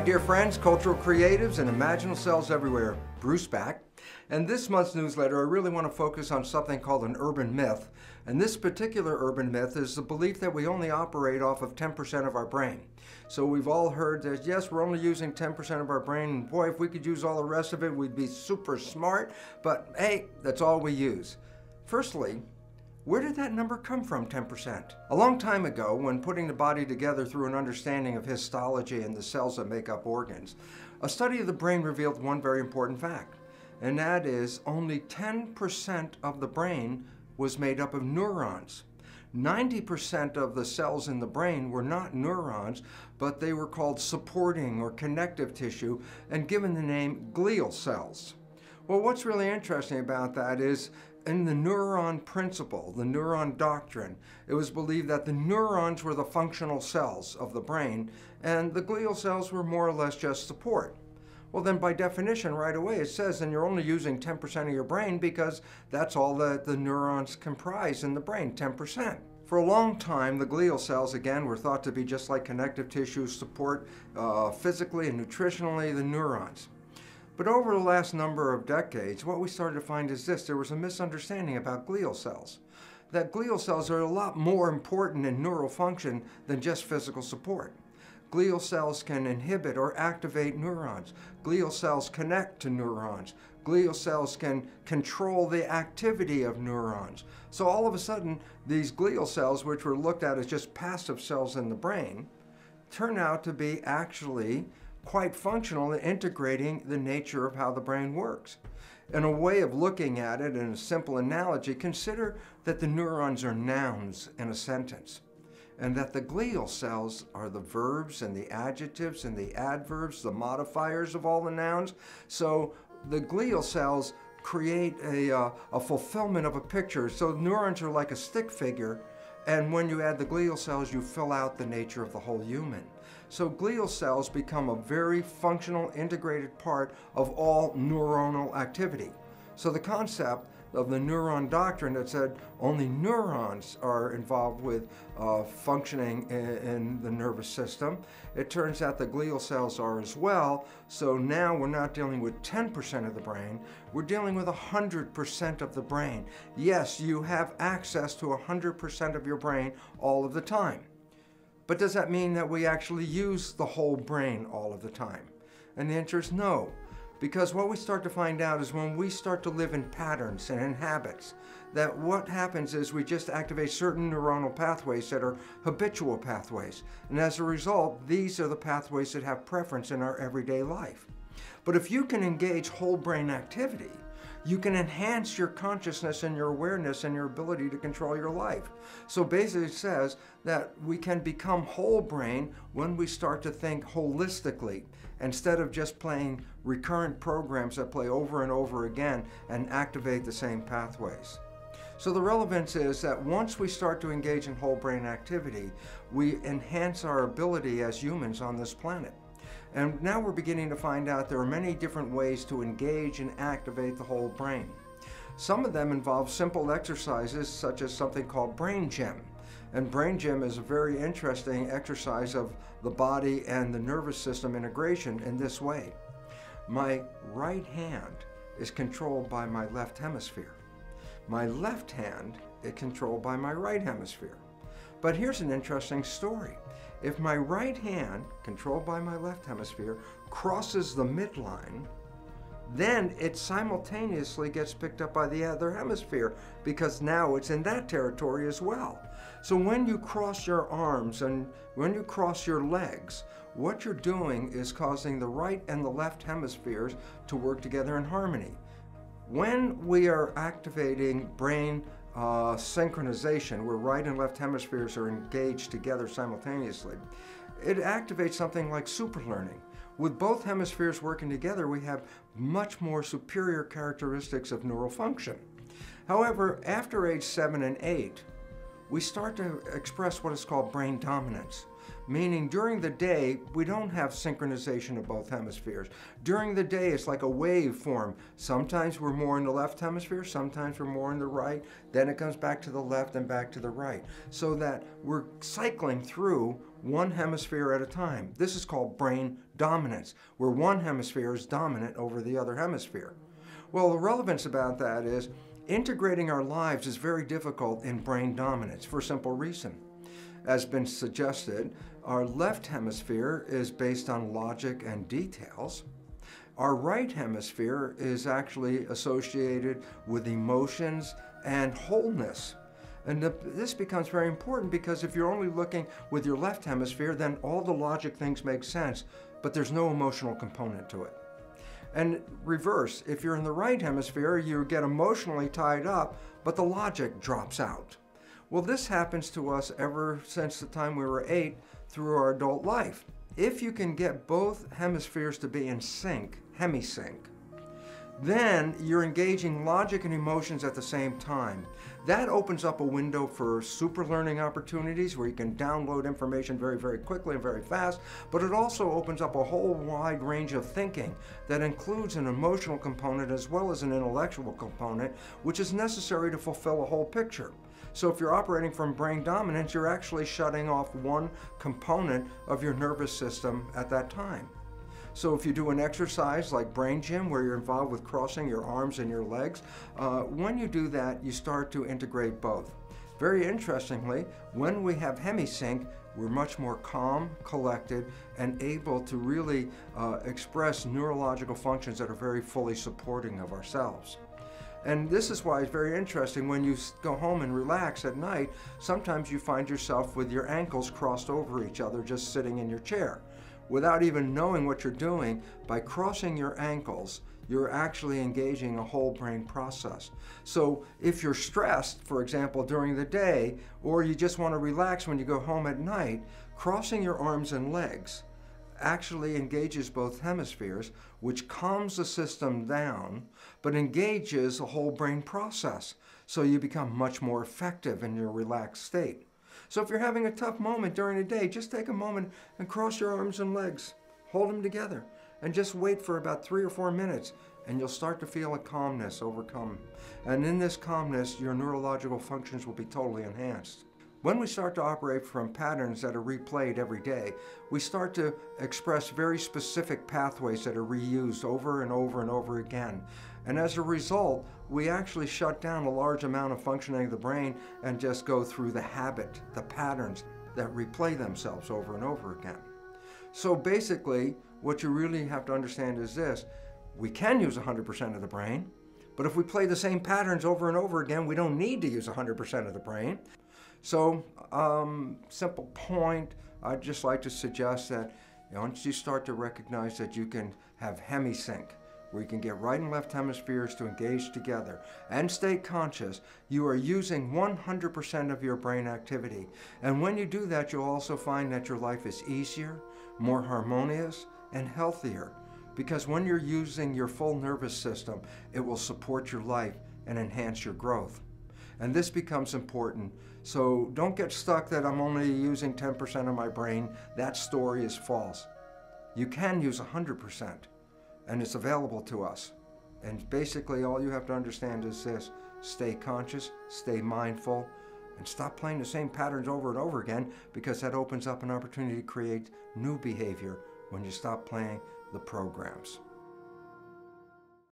dear friends, cultural creatives, and imaginal selves everywhere. Bruce back. And this month's newsletter, I really want to focus on something called an urban myth. And this particular urban myth is the belief that we only operate off of 10% of our brain. So we've all heard that, yes, we're only using 10% of our brain, and boy, if we could use all the rest of it, we'd be super smart. But hey, that's all we use. Firstly, where did that number come from, 10%? A long time ago, when putting the body together through an understanding of histology and the cells that make up organs, a study of the brain revealed one very important fact, and that is only 10% of the brain was made up of neurons. 90% of the cells in the brain were not neurons, but they were called supporting or connective tissue and given the name glial cells. Well, what's really interesting about that is in the neuron principle, the neuron doctrine, it was believed that the neurons were the functional cells of the brain and the glial cells were more or less just support. Well, then by definition, right away, it says then you're only using 10% of your brain because that's all that the neurons comprise in the brain, 10%. For a long time, the glial cells, again, were thought to be just like connective tissue support physically and nutritionally the neurons. But over the last number of decades, what we started to find is this: there was a misunderstanding about glial cells. That glial cells are a lot more important in neural function than just physical support. Glial cells can inhibit or activate neurons. Glial cells connect to neurons. Glial cells can control the activity of neurons. So all of a sudden, these glial cells, which were looked at as just passive cells in the brain, turn out to be actually quite functional in integrating the nature of how the brain works. In a way of looking at it, in a simple analogy, consider that the neurons are nouns in a sentence, and that the glial cells are the verbs and the adjectives and the adverbs, the modifiers of all the nouns. So the glial cells create a fulfillment of a picture. So neurons are like a stick figure, and when you add the glial cells, you fill out the nature of the whole human. So glial cells become a very functional, integrated part of all neuronal activity. So the concept of the neuron doctrine that said only neurons are involved with functioning in the nervous system, it turns out the glial cells are as well. So now we're not dealing with 10% of the brain, we're dealing with 100% of the brain. Yes, you have access to 100% of your brain all of the time. But does that mean that we actually use the whole brain all of the time? And the answer is no. Because what we start to find out is when we start to live in patterns and in habits, that what happens is we just activate certain neuronal pathways that are habitual pathways. And as a result, these are the pathways that have preference in our everyday life. But if you can engage whole brain activity, you can enhance your consciousness and your awareness and your ability to control your life. So basically it says that we can become whole brain when we start to think holistically, instead of just playing recurrent programs that play over and over again and activate the same pathways. So the relevance is that once we start to engage in whole brain activity, we enhance our ability as humans on this planet. And now we're beginning to find out there are many different ways to engage and activate the whole brain. Some of them involve simple exercises such as something called brain gym. And brain gym is a very interesting exercise of the body and the nervous system integration in this way. My right hand is controlled by my left hemisphere. My left hand is controlled by my right hemisphere. But here's an interesting story. If my right hand, controlled by my left hemisphere, crosses the midline, then it simultaneously gets picked up by the other hemisphere because now it's in that territory as well. So when you cross your arms and when you cross your legs, what you're doing is causing the right and the left hemispheres to work together in harmony. When we are activating brain synchronization, where right and left hemispheres are engaged together simultaneously, it activates something like superlearning. With both hemispheres working together, we have much more superior characteristics of neural function. However, after age 7 and 8, we start to express what is called brain dominance. meaning during the day, we don't have synchronization of both hemispheres. During the day, it's like a wave form. Sometimes we're more in the left hemisphere, sometimes we're more in the right, then it comes back to the left and back to the right, so that we're cycling through one hemisphere at a time. This is called brain dominance, where one hemisphere is dominant over the other hemisphere. Well, the relevance about that is integrating our lives is very difficult in brain dominance for a simple reason. As been suggested, our left hemisphere is based on logic and details. Our right hemisphere is actually associated with emotions and wholeness. And this becomes very important because if you're only looking with your left hemisphere, then all the logic things make sense, but there's no emotional component to it. And reverse, if you're in the right hemisphere, you get emotionally tied up, but the logic drops out. Well, this happens to us ever since the time we were 8 through our adult life. If you can get both hemispheres to be in sync, hemisync, then you're engaging logic and emotions at the same time. That opens up a window for super learning opportunities where you can download information very, very quickly and very fast, but it also opens up a whole wide range of thinking that includes an emotional component as well as an intellectual component, which is necessary to fulfill a whole picture. So if you're operating from brain dominance, you're actually shutting off one component of your nervous system at that time. So if you do an exercise like brain gym where you're involved with crossing your arms and your legs, when you do that, you start to integrate both. Very interestingly, when we have hemisync, we're much more calm, collected, and able to really express neurological functions that are very fully supporting of ourselves. And this is why it's very interesting when you go home and relax at night, sometimes you find yourself with your ankles crossed over each other just sitting in your chair. Without even knowing what you're doing, by crossing your ankles, you're actually engaging a whole brain process. So if you're stressed, for example, during the day, or you just want to relax when you go home at night, crossing your arms and legs actually engages both hemispheres, which calms the system down, but engages a whole brain process. So you become much more effective in your relaxed state. So if you're having a tough moment during the day, just take a moment and cross your arms and legs. Hold them together and just wait for about 3 or 4 minutes and you'll start to feel a calmness overcome. And in this calmness, your neurological functions will be totally enhanced. When we start to operate from patterns that are replayed every day, we start to express very specific pathways that are reused over and over and over again. And as a result, we actually shut down a large amount of functioning of the brain and just go through the habit, the patterns that replay themselves over and over again. So basically, what you really have to understand is this: we can use 100% of the brain, but if we play the same patterns over and over again, we don't need to use 100% of the brain. So, simple point, I'd just like to suggest that once you start to recognize that you can have hemisync, where you can get right and left hemispheres to engage together and stay conscious, you are using 100% of your brain activity. And when you do that, you'll also find that your life is easier, more harmonious, and healthier. Because when you're using your full nervous system, it will support your life and enhance your growth. And this becomes important. So don't get stuck that I'm only using 10% of my brain. That story is false. You can use 100%, and it's available to us. And basically all you have to understand is this: stay conscious, stay mindful, and stop playing the same patterns over and over again, because that opens up an opportunity to create new behavior when you stop playing the programs.